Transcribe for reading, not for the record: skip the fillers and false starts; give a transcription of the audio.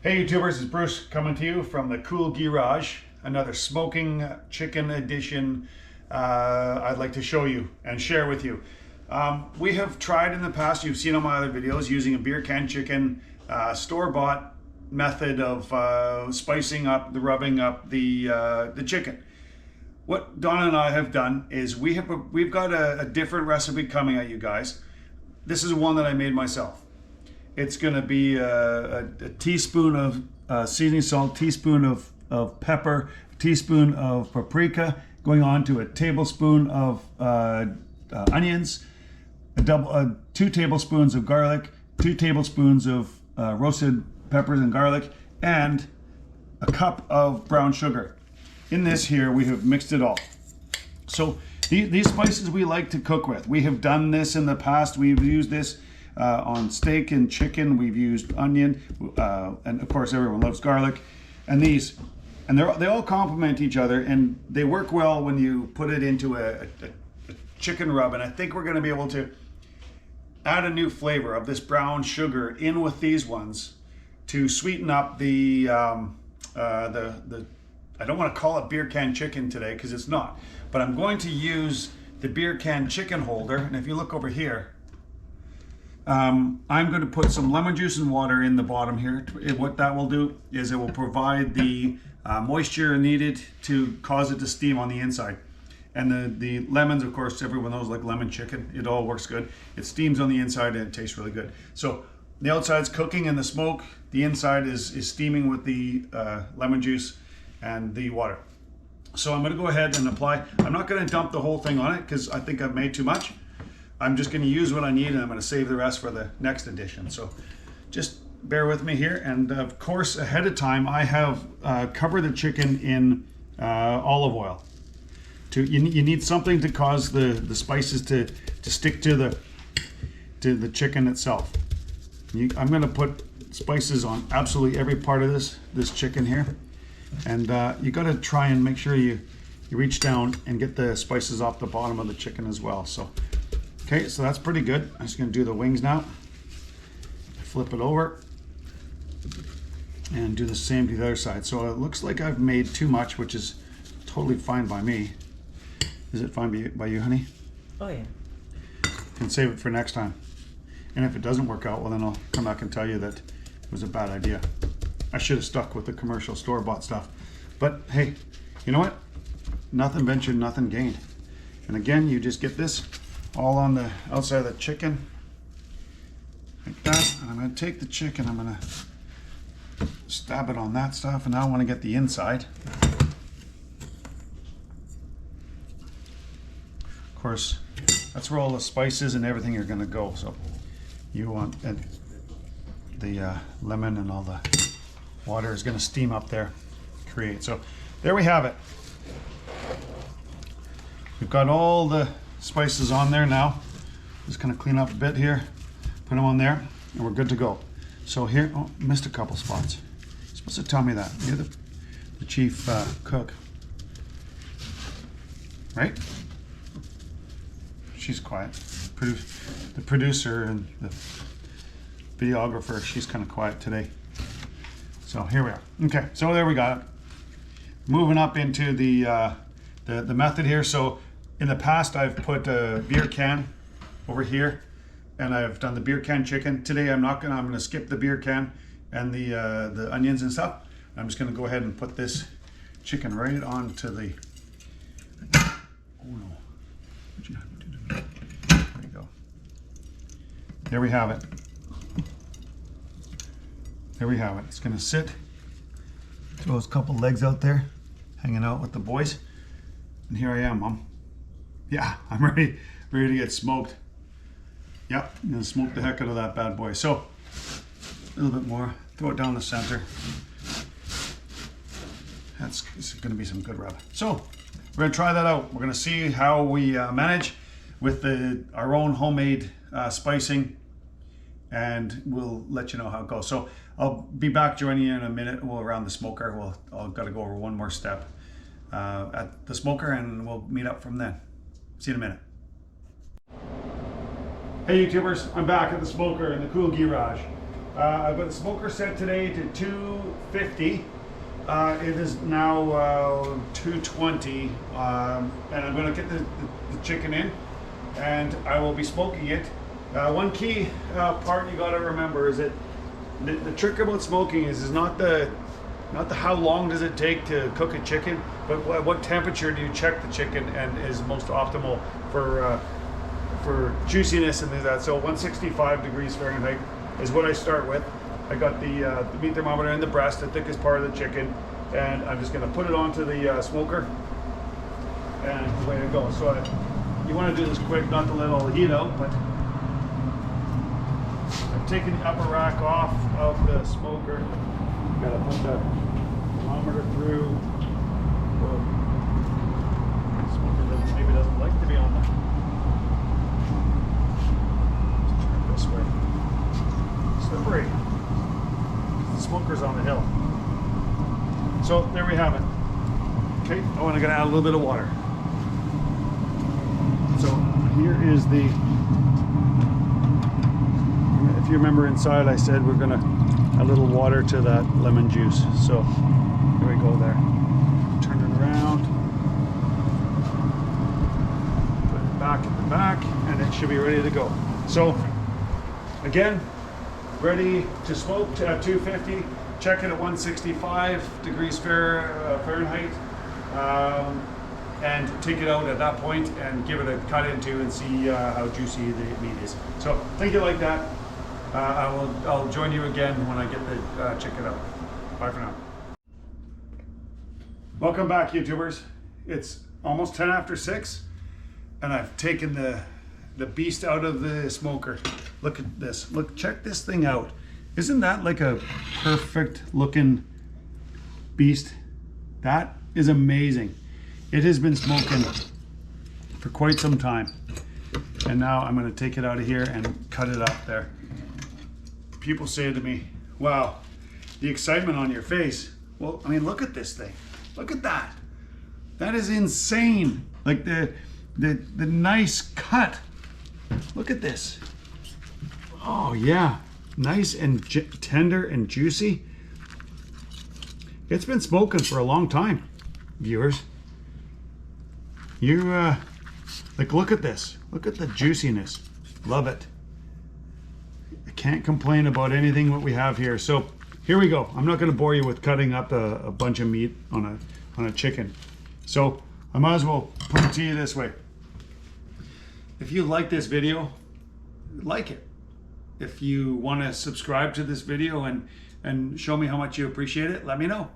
Hey YouTubers, it's Bruce coming to you from the cool Geerage, another smoking chicken edition I'd like to show you and share with you. We have tried in the past, you've seen on my other videos, using a beer can chicken store-bought method of spicing up, rubbing up the chicken. What Donna and I have done is we've got a different recipe coming at you guys. This is one that I made myself. It's going to be a teaspoon of seasoning salt, teaspoon of pepper, teaspoon of paprika, going on to a tablespoon of onions, 2 tablespoons of garlic, 2 tablespoons of roasted peppers and garlic, and a cup of brown sugar. In this here, we have mixed it all. So these spices we like to cook with. We have done this in the past. We've used this on steak and chicken. We've used onion, and of course everyone loves garlic. And they all complement each other, and they work well when you put it into a chicken rub. And I think we're going to be able to add a new flavor of this brown sugar in with these ones to sweeten up the I don't want to call it beer can chicken today because it's not, but I'm going to use the beer can chicken holder. And if you look over here, I'm going to put some lemon juice and water in the bottom here. What that will do is it will provide the moisture needed to cause it to steam on the inside. And the lemons, of course, everyone knows, like lemon chicken, it all works good. It steams on the inside and it tastes really good. So the outside's cooking in the smoke, the inside is steaming with the lemon juice and the water. So I'm going to go ahead and apply. I'm not going to dump the whole thing on it because I think I've made too much. I'm just going to use what I need, and I'm going to save the rest for the next edition. So just bear with me here. And of course, ahead of time, I have covered the chicken in olive oil. You need something to cause the spices to stick to the chicken itself. I'm going to put spices on absolutely every part of this chicken here. And you got to try and make sure you reach down and get the spices off the bottom of the chicken as well. So, okay, so that's pretty good. I'm just going to do the wings now. Flip it over and do the same to the other side. So it looks like I've made too much, which is totally fine by me. Is it fine by you, honey? Oh yeah. Can save it for next time. And if it doesn't work out, well then I'll come back and tell you that it was a bad idea. I should have stuck with the commercial store-bought stuff. But hey, you know what? Nothing ventured, nothing gained. And again, you just get this all on the outside of the chicken, like that. And I'm going to take the chicken, I'm going to stab it on that stuff, and now I want to get the inside. Of course, that's where all the spices and everything are going to go. So you want the lemon and all the water is going to steam up there, create. So there we have it. We've got all the spices on there now. Just going to clean up a bit here, put them on there, and we're good to go. So here, oh, missed a couple spots. You're supposed to tell me that. You're the chief cook, right? She's quiet. The producer and the videographer, she's kind of quiet today. So here we are. Okay, so there we got it. Moving up into the method here. So in the past, I've put a beer can over here, and I've done the beer can chicken. Today, I'm going to skip the beer can and the onions and stuff. I'm just going to go ahead and put this chicken right onto the. Oh no! What'd you have to do to me? There you go. There we have it. There we have it. It's going to sit. Throw those couple legs out there, hanging out with the boys. And here I am, Mom. Yeah, I'm ready to get smoked. Yep, I'm going to smoke the heck out of that bad boy. So, a little bit more. Throw it down the center. It's going to be some good rub. So, we're going to try that out. We're going to see how we manage with our own homemade spicing, and we'll let you know how it goes. So I'll be back joining you in a minute. We'll around the smoker. I've got to go over one more step at the smoker, and we'll meet up from then. See you in a minute. Hey YouTubers, I'm back at the smoker in the cool Geerage. I've got the smoker set today to 250. It is now 220, and I'm going to get the chicken in, and I will be smoking it. One key part you got to remember is that the trick about smoking is not the how long does it take to cook a chicken, but what temperature do you check the chicken and is most optimal for juiciness and things like that. So 165 degrees Fahrenheit is what I start with. I got the meat thermometer in the breast, the thickest part of the chicken, and I'm just going to put it onto the smoker, and away it goes. So you want to do this quick, not to let all the heat out, but I've taken the upper rack off of the smoker. Got to put the thermometer through. Well, the smoker maybe doesn't like to be on there. Let's turn it this way. Slippery. The smoker's on the hill. So there we have it. Okay, I'm gonna add a little bit of water. So here is the, if you remember inside I said we're gonna add a little water to that lemon juice. So here we go there. Turn it around. Put it back in the back and it should be ready to go. So again, ready to smoke at 250. Check it at 165 degrees Fahrenheit, and take it out at that point and give it a cut into and see how juicy the meat is. So think it like that. I'll join you again when I get the chicken out. Bye for now. Welcome back, YouTubers. It's almost 10 after 6, and I've taken the beast out of the smoker. Look at this. Look, check this thing out. Isn't that like a perfect looking beast? That is amazing. It has been smoking for quite some time. And now I'm going to take it out of here and cut it up there. People say to me, wow, the excitement on your face. Well, I mean, look at this thing. Look at that. That is insane. Like the nice cut. Look at this. Oh yeah. Nice and tender and juicy. It's been smoking for a long time, viewers. You like, look at this. Look at the juiciness. Love it. I can't complain about anything what we have here. So here we go. I'm not going to bore you with cutting up a bunch of meat on a chicken. So I might as well put it to you this way. If you like this video, like it. If you want to subscribe to this video and show me how much you appreciate it, let me know.